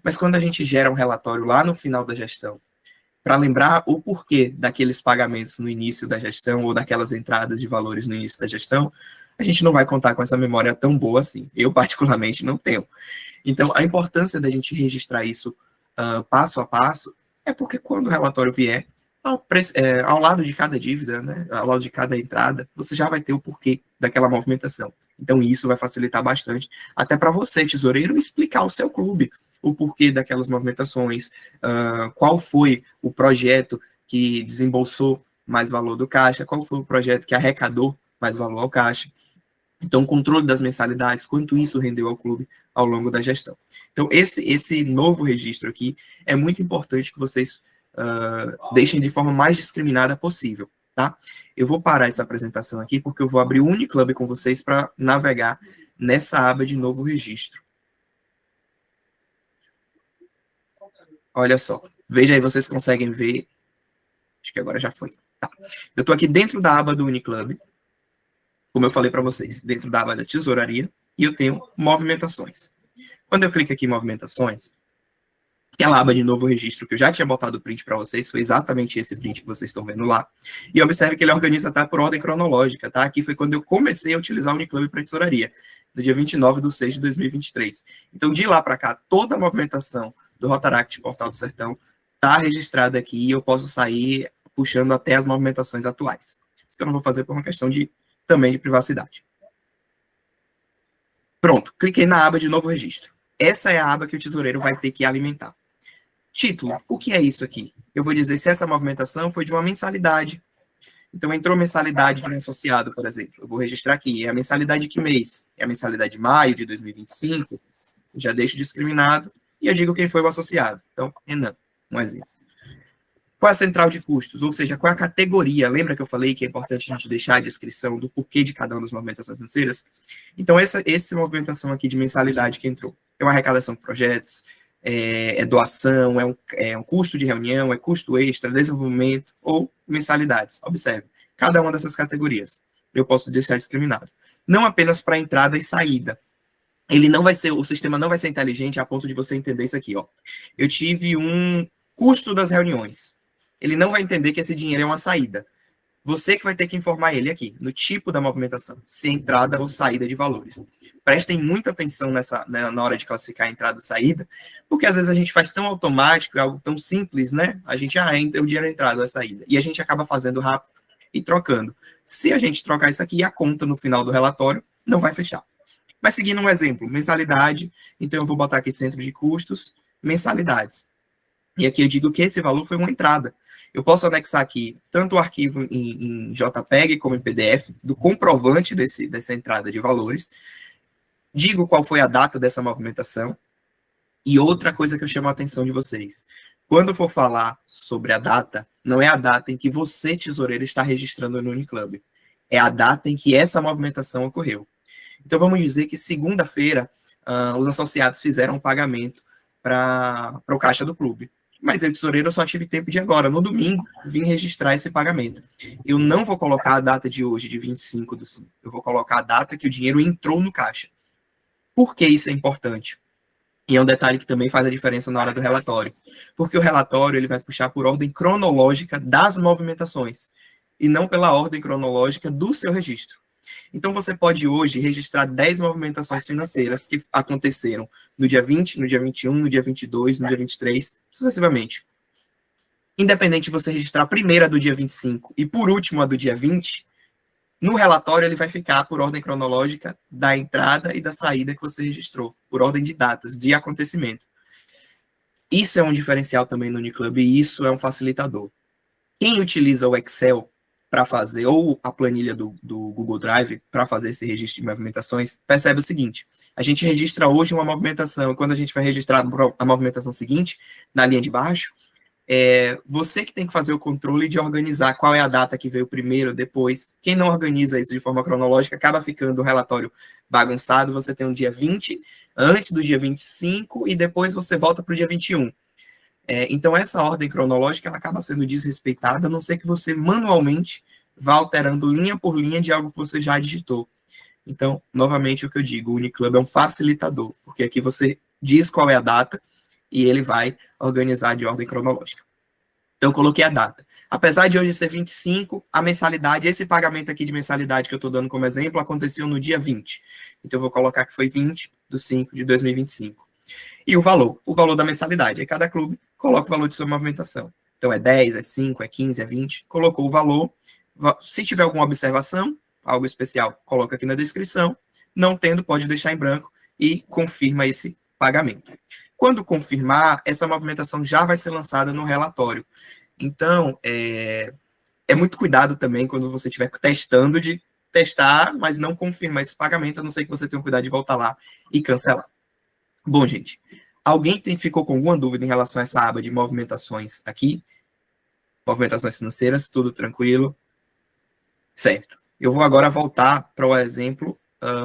Mas quando a gente gera um relatório lá no final da gestão, para lembrar o porquê daqueles pagamentos no início da gestão ou daquelas entradas de valores no início da gestão, a gente não vai contar com essa memória tão boa assim. Eu, particularmente, não tenho. Então, a importância da gente registrar isso passo a passo é porque quando o relatório vier, ao lado de cada dívida, né, ao lado de cada entrada, você já vai ter o porquê daquela movimentação. Então, isso vai facilitar bastante, até para você, tesoureiro, explicar ao seu clube o porquê daquelas movimentações, qual foi o projeto que desembolsou mais valor do caixa, qual foi o projeto que arrecadou mais valor ao caixa. Então, controle das mensalidades, quanto isso rendeu ao clube ao longo da gestão. Então, esse novo registro aqui é muito importante que vocês deixem de forma mais discriminada possível, tá? Eu vou parar essa apresentação aqui porque eu vou abrir o Uniclub com vocês para navegar nessa aba de novo registro. Olha só, veja aí, vocês conseguem ver, acho que agora já foi. Tá. Eu estou aqui dentro da aba do Uniclub, como eu falei para vocês, dentro da aba da tesouraria, e eu tenho movimentações. Quando eu clico aqui em movimentações, aquela aba de novo registro que eu já tinha botado o print para vocês, foi exatamente esse print que vocês estão vendo lá. E observe que ele organiza por ordem cronológica, tá? Aqui foi quando eu comecei a utilizar o Uniclub para tesouraria, no dia 29/6/2023. Então, de lá para cá, toda a movimentação do Rotaract Portal do Sertão está registrada aqui e eu posso sair puxando até as movimentações atuais. Isso que eu não vou fazer por uma questão também de privacidade. Pronto, cliquei na aba de novo registro. Essa é a aba que o tesoureiro vai ter que alimentar. Título, o que é isso aqui? Eu vou dizer se essa movimentação foi de uma mensalidade. Então, entrou mensalidade de um associado, por exemplo. Eu vou registrar aqui. É a mensalidade de que mês? É a mensalidade de maio de 2025. Já deixo discriminado. E eu digo quem foi o associado. Então, Renan, um exemplo. Qual é a central de custos? Ou seja, qual é a categoria? Lembra que eu falei que é importante a gente deixar a descrição do porquê de cada uma das movimentações financeiras? Então, essa movimentação aqui de mensalidade que entrou é uma arrecadação de projetos, é doação, é um custo de reunião, é custo extra, desenvolvimento ou mensalidades. Observe, cada uma dessas categorias eu posso deixar discriminado. Não apenas para entrada e saída, o sistema não vai ser inteligente a ponto de você entender isso aqui, ó. Eu tive um custo das reuniões. Ele não vai entender que esse dinheiro é uma saída. Você que vai ter que informar ele aqui, no tipo da movimentação, se é entrada ou saída de valores. Prestem muita atenção na hora de classificar a entrada e saída, porque às vezes a gente faz tão automático, é algo tão simples, né? A gente, o dinheiro é entrada ou é saída. E a gente acaba fazendo rápido e trocando. Se a gente trocar isso aqui, a conta no final do relatório não vai fechar. Mas seguindo um exemplo, mensalidade, então eu vou botar aqui centro de custos, mensalidades. E aqui eu digo que esse valor foi uma entrada. Eu posso anexar aqui tanto o arquivo em JPEG como em PDF do comprovante dessa entrada de valores. Digo qual foi a data dessa movimentação. E outra coisa que eu chamo a atenção de vocês. Quando for falar sobre a data, não é a data em que você, tesoureiro, está registrando no Uniclub. É a data em que essa movimentação ocorreu. Então, vamos dizer que segunda-feira os associados fizeram um pagamento para o caixa do clube. Mas eu, tesoureiro, só tive tempo de agora, no domingo, vim registrar esse pagamento. Eu não vou colocar a data de hoje, de 25 do 5. Eu vou colocar a data que o dinheiro entrou no caixa. Por que isso é importante? E é um detalhe que também faz a diferença na hora do relatório. Porque o relatório ele vai puxar por ordem cronológica das movimentações, e não pela ordem cronológica do seu registro. Então, você pode hoje registrar 10 movimentações financeiras que aconteceram no dia 20, no dia 21, no dia 22, no dia 23, sucessivamente. Independente de você registrar a primeira do dia 25 e, por último, a do dia 20, no relatório ele vai ficar por ordem cronológica da entrada e da saída que você registrou, por ordem de datas, de acontecimento. Isso é um diferencial também no Uniclub e isso é um facilitador. Quem utiliza o Excel para fazer, ou a planilha do Google Drive para fazer esse registro de movimentações, percebe o seguinte: a gente registra hoje uma movimentação, e quando a gente vai registrar a movimentação seguinte, na linha de baixo, você que tem que fazer o controle de organizar qual é a data que veio primeiro, depois. Quem não organiza isso de forma cronológica acaba ficando um relatório bagunçado. Você tem um dia 20, antes do dia 25, e depois você volta para o dia 21. Então, essa ordem cronológica ela acaba sendo desrespeitada, a não ser que você manualmente vá alterando linha por linha de algo que você já digitou. Então, novamente, o que eu digo, o Uniclub é um facilitador, porque aqui você diz qual é a data e ele vai organizar de ordem cronológica. Então, eu coloquei a data. Apesar de hoje ser 25, a mensalidade, esse pagamento aqui de mensalidade que eu estou dando como exemplo, aconteceu no dia 20. Então, eu vou colocar que foi 20 de 5 de 2025. E o valor da mensalidade. Aí cada clube coloca o valor de sua movimentação. Então, é 10, é 5, é 15, é 20. Colocou o valor. Se tiver alguma observação, algo especial, coloca aqui na descrição. Não tendo, pode deixar em branco e confirma esse pagamento. Quando confirmar, essa movimentação já vai ser lançada no relatório. Então, é muito cuidado também quando você estiver testando, de testar, mas não confirmar esse pagamento, a não ser que você tenha um cuidado de voltar lá e cancelar. Bom, gente, alguém ficou com alguma dúvida em relação a essa aba de movimentações aqui? Movimentações financeiras, tudo tranquilo? Certo. Eu vou agora voltar para o exemplo,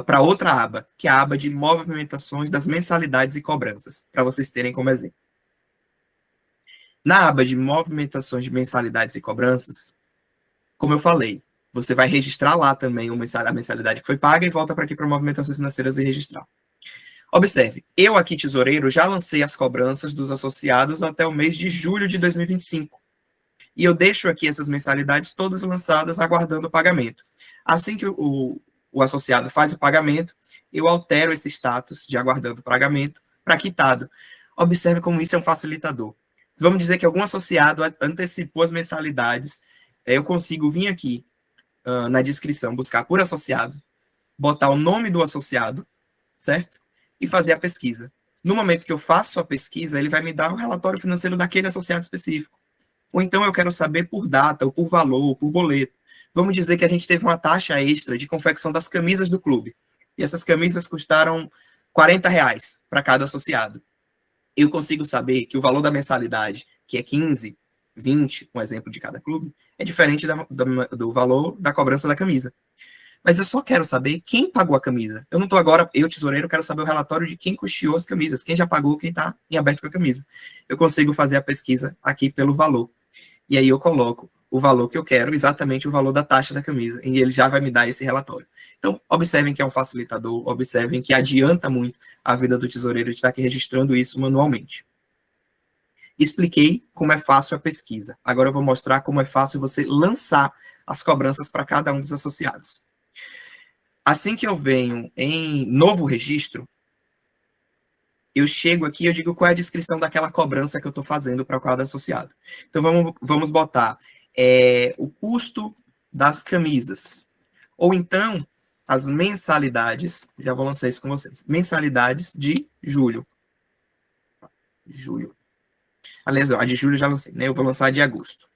para outra aba, que é a aba de movimentações das mensalidades e cobranças, para vocês terem como exemplo. Na aba de movimentações de mensalidades e cobranças, como eu falei, você vai registrar lá também a mensalidade que foi paga e volta para aqui para movimentações financeiras e registrar. Observe, eu aqui, tesoureiro, já lancei as cobranças dos associados até o mês de julho de 2025. E eu deixo aqui essas mensalidades todas lançadas, aguardando o pagamento. Assim que o associado faz o pagamento, eu altero esse status de aguardando o pagamento para quitado. Observe como isso é um facilitador. Vamos dizer que algum associado antecipou as mensalidades, eu consigo vir aqui na descrição, buscar por associado, botar o nome do associado, certo? E fazer a pesquisa. No momento que eu faço a pesquisa, ele vai me dar o relatório financeiro daquele associado específico. Ou então eu quero saber por data, ou por valor, ou por boleto. Vamos dizer que a gente teve uma taxa extra de confecção das camisas do clube. E essas camisas custaram R$40 para cada associado. Eu consigo saber que o valor da mensalidade, que é 15, 20, um exemplo de cada clube, é diferente do valor da cobrança da camisa. Mas eu só quero saber quem pagou a camisa. Eu não estou agora, eu, tesoureiro, quero saber o relatório de quem custeou as camisas, quem já pagou, quem está em aberto com a camisa. Eu consigo fazer a pesquisa aqui pelo valor. E aí eu coloco o valor que eu quero, exatamente o valor da taxa da camisa, e ele já vai me dar esse relatório. Então, observem que é um facilitador, observem que adianta muito a vida do tesoureiro de estar aqui registrando isso manualmente. Expliquei como é fácil a pesquisa. Agora eu vou mostrar como é fácil você lançar as cobranças para cada um dos associados. Assim que eu venho em novo registro, eu chego aqui e eu digo qual é a descrição daquela cobrança que eu estou fazendo para cada associado. Então, vamos botar o custo das camisas. Ou então, as mensalidades, já vou lançar isso com vocês, mensalidades de julho. Julho. Aliás, a de julho eu já lancei, né? Eu vou lançar a de agosto.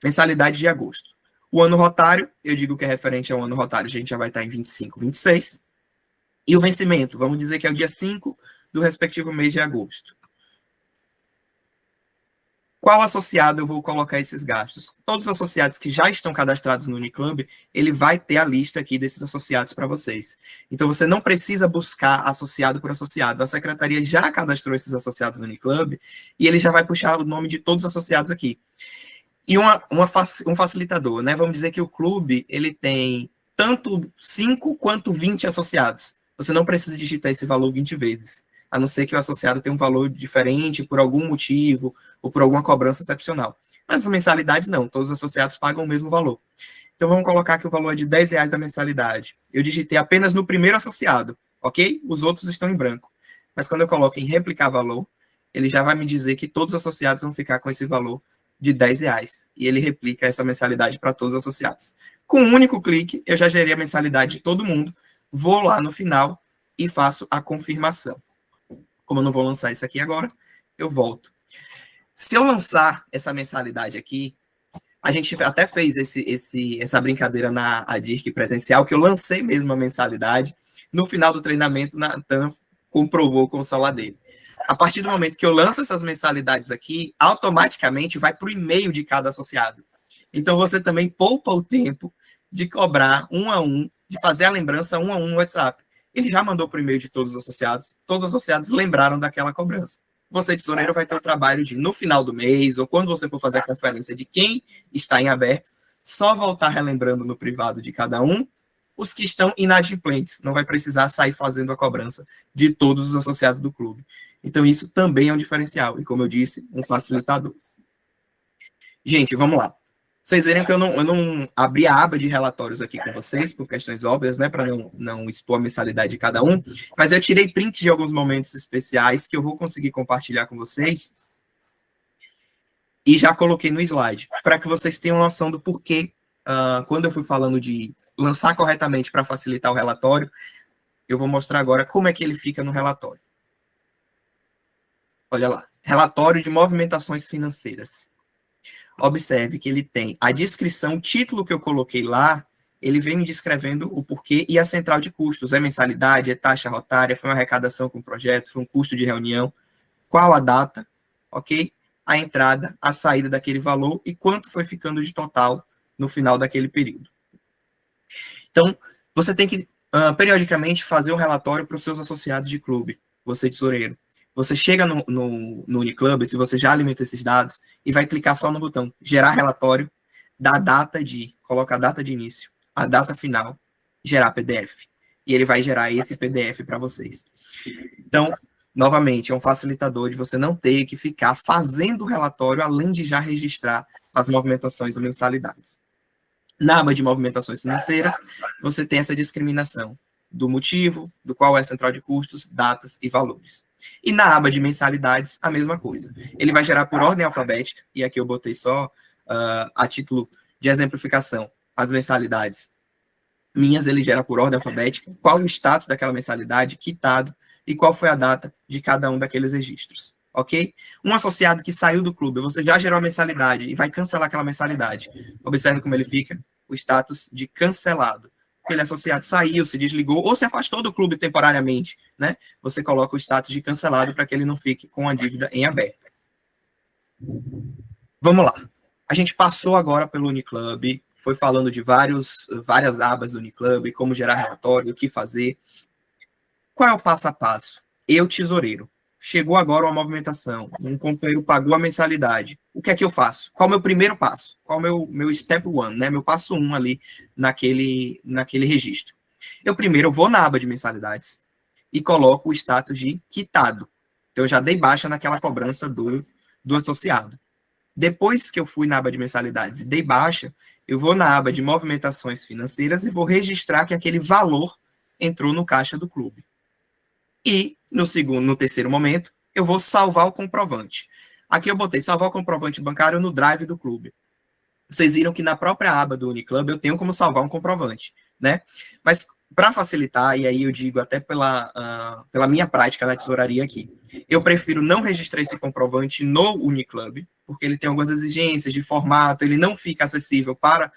Mensalidade de agosto. O ano rotário, eu digo que é referente ao ano rotário, a gente já vai estar em 25, 26. E o vencimento, vamos dizer que é o dia 5 do respectivo mês de agosto. Qual associado eu vou colocar esses gastos? Todos os associados que já estão cadastrados no Uniclub, ele vai ter a lista aqui desses associados para vocês. Então, você não precisa buscar associado por associado. A secretaria já cadastrou esses associados no Uniclub e ele já vai puxar o nome de todos os associados aqui. E um facilitador, né? Vamos dizer que o clube ele tem tanto 5 quanto 20 associados. Você não precisa digitar esse valor 20 vezes, a não ser que o associado tenha um valor diferente por algum motivo ou por alguma cobrança excepcional. Mas as mensalidades não, todos os associados pagam o mesmo valor. Então vamos colocar que o valor é de R$10 da mensalidade. Eu digitei apenas no primeiro associado, ok? Os outros estão em branco. Mas quando eu coloco em replicar valor, ele já vai me dizer que todos os associados vão ficar com esse valor de R$10. E ele replica essa mensalidade para todos os associados. Com um único clique, eu já gerei a mensalidade de todo mundo, vou lá no final e faço a confirmação. Como eu não vou lançar isso aqui agora, eu volto. Se eu lançar essa mensalidade aqui, a gente até fez essa brincadeira na ADIRC presencial, que eu lancei mesmo a mensalidade. No final do treinamento, Natan comprovou com o celular dele. A partir do momento que eu lanço essas mensalidades aqui, automaticamente vai para o e-mail de cada associado. Então, você também poupa o tempo de cobrar um a um, de fazer a lembrança um a um no WhatsApp. Ele já mandou para o e-mail de todos os associados lembraram daquela cobrança. Você, tesoureiro, vai ter o trabalho de, no final do mês, ou quando você for fazer a conferência de quem está em aberto, só voltar relembrando no privado de cada um os que estão inadimplentes. Não vai precisar sair fazendo a cobrança de todos os associados do clube. Então, isso também é um diferencial. E, como eu disse, um facilitador. Gente, vamos lá. Vocês verem que eu não abri a aba de relatórios aqui com vocês, por questões óbvias, né, para não expor a mensalidade de cada um, mas eu tirei print de alguns momentos especiais que eu vou conseguir compartilhar com vocês e já coloquei no slide, para que vocês tenham noção do porquê, quando eu fui falando de lançar corretamente para facilitar o relatório, eu vou mostrar agora como é que ele fica no relatório. Olha lá, relatório de movimentações financeiras. Observe que ele tem a descrição, o título que eu coloquei lá, ele vem me descrevendo o porquê e a central de custos. É mensalidade, é taxa rotária, foi uma arrecadação com o projeto, foi um custo de reunião, qual a data, ok? A entrada, a saída daquele valor e quanto foi ficando de total no final daquele período. Então, você tem que, periodicamente, fazer um relatório para os seus associados de clube, você tesoureiro. Você chega no Uniclub, se você já alimenta esses dados, e vai clicar só no botão gerar relatório, da data de, coloca a data de início, a data final, gerar PDF. E ele vai gerar esse PDF para vocês. Então, novamente, é um facilitador de você não ter que ficar fazendo o relatório, além de já registrar as movimentações ou mensalidades. Na aba de movimentações financeiras, você tem essa discriminação do motivo, do qual é a central de custos, datas e valores. E na aba de mensalidades, a mesma coisa. Ele vai gerar por ordem alfabética, e aqui eu botei só a título de exemplificação, as mensalidades minhas, ele gera por ordem alfabética, qual o status daquela mensalidade, quitado, e qual foi a data de cada um daqueles registros, ok? Um associado que saiu do clube, você já gerou a mensalidade e vai cancelar aquela mensalidade. Observe como ele fica, o status de cancelado. Aquele associado saiu, se desligou ou se afastou do clube temporariamente, né? Você coloca o status de cancelado para que ele não fique com a dívida em aberto. Vamos lá. A gente passou agora pelo Uniclub, foi falando de várias abas do Uniclub, como gerar relatório, o que fazer. Qual é o passo a passo? Eu, tesoureiro, chegou agora uma movimentação, um companheiro pagou a mensalidade. O que é que eu faço? Qual é o meu primeiro passo? Qual é o meu step one, né? Meu passo 1 ali naquele registro. Eu primeiro vou na aba de mensalidades e coloco o status de quitado. Então, eu já dei baixa naquela cobrança do associado. Depois que eu fui na aba de mensalidades e dei baixa, eu vou na aba de movimentações financeiras e vou registrar que aquele valor entrou no caixa do clube. E no terceiro momento, eu vou salvar o comprovante. Aqui eu botei salvar o comprovante bancário no drive do clube. Vocês viram que na própria aba do Uniclub eu tenho como salvar um comprovante, né? Mas para facilitar, e aí eu digo até pela minha prática na tesouraria aqui, eu prefiro não registrar esse comprovante no Uniclub, porque ele tem algumas exigências de formato, ele não fica acessível para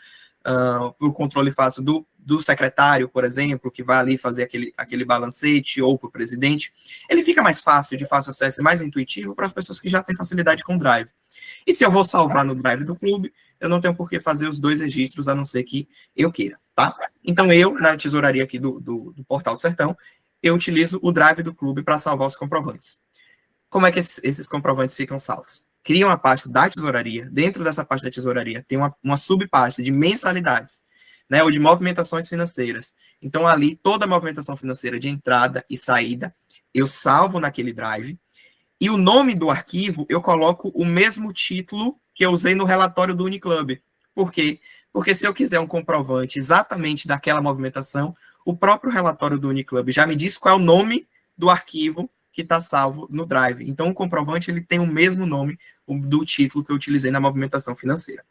o controle fácil do secretário, por exemplo, que vai ali fazer aquele balancete, ou para o presidente. Ele fica mais fácil, de fácil acesso, mais intuitivo para as pessoas que já têm facilidade com o Drive. E se eu vou salvar no Drive do clube, eu não tenho por que fazer os dois registros, a não ser que eu queira, tá? Então, eu, na tesouraria aqui do Portal do Sertão, eu utilizo o Drive do clube para salvar os comprovantes. Como é que esses comprovantes ficam salvos? Cria uma pasta da tesouraria, dentro dessa pasta da tesouraria tem uma subpasta de mensalidades, né, ou de movimentações financeiras. Então, ali, toda a movimentação financeira de entrada e saída, eu salvo naquele Drive, e o nome do arquivo, eu coloco o mesmo título que eu usei no relatório do Uniclub. Por quê? Porque se eu quiser um comprovante exatamente daquela movimentação, o próprio relatório do Uniclub já me diz qual é o nome do arquivo que está salvo no Drive. Então, o comprovante ele tem o mesmo nome do título que eu utilizei na movimentação financeira.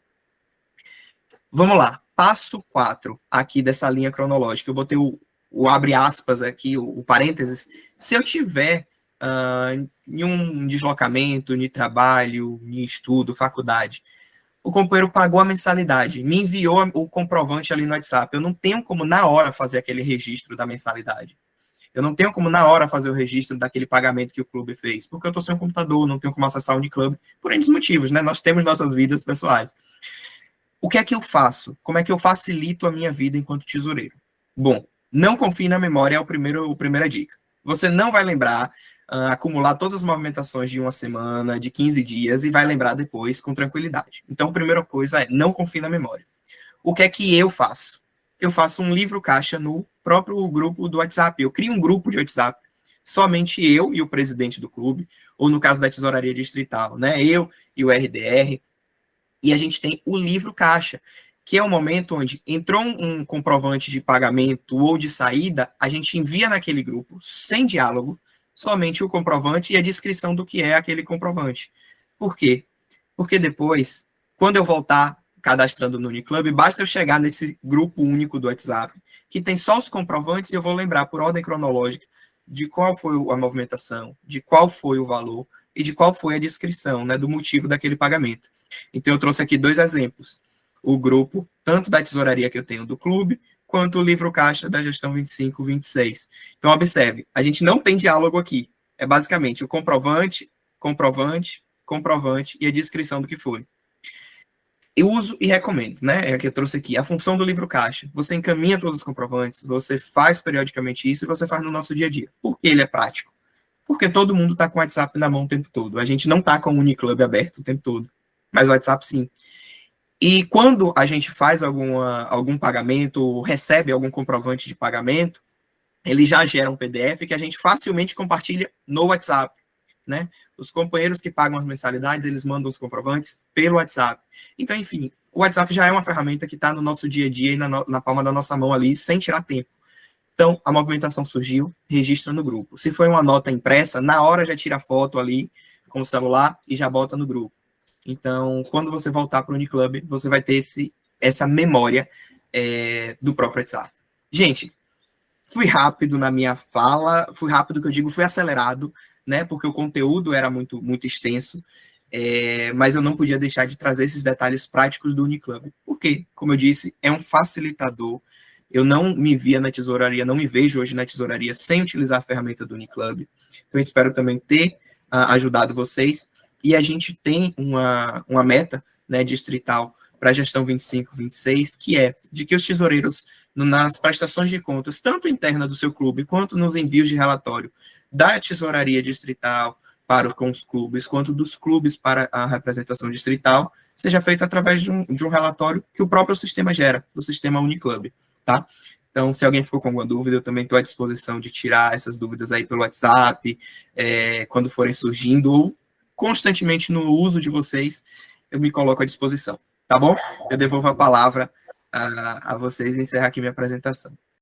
Vamos lá. Passo 4 aqui dessa linha cronológica. Eu botei o abre aspas aqui, o parênteses. Se eu tiver em um deslocamento, em trabalho, em estudo, faculdade, o companheiro pagou a mensalidade, me enviou o comprovante ali no WhatsApp, eu não tenho como na hora fazer aquele registro da mensalidade. Eu não tenho como na hora fazer o registro daquele pagamento que o clube fez, porque eu estou sem um computador, não tenho como acessar o Uniclub, por N motivos, né? Nós temos nossas vidas pessoais. O que é que eu faço? Como é que eu facilito a minha vida enquanto tesoureiro? Bom, não confie na memória, é a primeira dica. Você não vai lembrar, acumular todas as movimentações de uma semana, de 15 dias, e vai lembrar depois com tranquilidade. Então, a primeira coisa é, não confie na memória. O que é que eu faço? Eu faço um livro caixa no próprio grupo do WhatsApp. Eu crio um grupo de WhatsApp, somente eu e o presidente do clube, ou no caso da tesouraria distrital, né? Eu e o RDR, e a gente tem o livro caixa, que é o momento onde entrou um comprovante de pagamento ou de saída, a gente envia naquele grupo, sem diálogo, somente o comprovante e a descrição do que é aquele comprovante. Por quê? Porque depois, quando eu voltar cadastrando no Uniclub, basta eu chegar nesse grupo único do WhatsApp, que tem só os comprovantes, e eu vou lembrar por ordem cronológica de qual foi a movimentação, de qual foi o valor e de qual foi a descrição, né, do motivo daquele pagamento. Então, eu trouxe aqui 2 exemplos. O grupo, tanto da tesouraria que eu tenho do clube, quanto o livro caixa da gestão 25-26. Então, observe, a gente não tem diálogo aqui. É basicamente o comprovante e a descrição do que foi. Eu uso e recomendo, né? É o que eu trouxe aqui. A função do livro caixa. Você encaminha todos os comprovantes, você faz periodicamente isso e você faz no nosso dia a dia. Por que ele é prático? Porque todo mundo está com o WhatsApp na mão o tempo todo. A gente não está com o Uniclub aberto o tempo todo. Mas o WhatsApp, sim. E quando a gente faz algum pagamento, ou recebe algum comprovante de pagamento, ele já gera um PDF que a gente facilmente compartilha no WhatsApp, né? Os companheiros que pagam as mensalidades, eles mandam os comprovantes pelo WhatsApp. Então, enfim, o WhatsApp já é uma ferramenta que está no nosso dia a dia e na palma da nossa mão ali, sem tirar tempo. Então, a movimentação surgiu, registra no grupo. Se foi uma nota impressa, na hora já tira a foto ali com o celular e já bota no grupo. Então, quando você voltar para o Uniclub, você vai ter essa memória do próprio WhatsApp. Gente, fui rápido na minha fala, fui rápido que eu digo, fui acelerado, né? Porque o conteúdo era muito, muito extenso, mas eu não podia deixar de trazer esses detalhes práticos do Uniclub. Porque, como eu disse, é um facilitador. Eu não me via na tesouraria, não me vejo hoje na tesouraria sem utilizar a ferramenta do Uniclub. Então, espero também ter ajudado vocês. E a gente tem uma meta, né, distrital para a gestão 25-26, que é de que os tesoureiros, nas prestações de contas, tanto interna do seu clube, quanto nos envios de relatório da tesouraria distrital, com os clubes, quanto dos clubes para a representação distrital, seja feita através de um relatório que o próprio sistema gera, do sistema Uniclub, tá? Então, se alguém ficou com alguma dúvida, eu também estou à disposição de tirar essas dúvidas aí pelo WhatsApp, quando forem surgindo, ou constantemente no uso de vocês, eu me coloco à disposição, tá bom? Eu devolvo a palavra a vocês e encerrar aqui minha apresentação.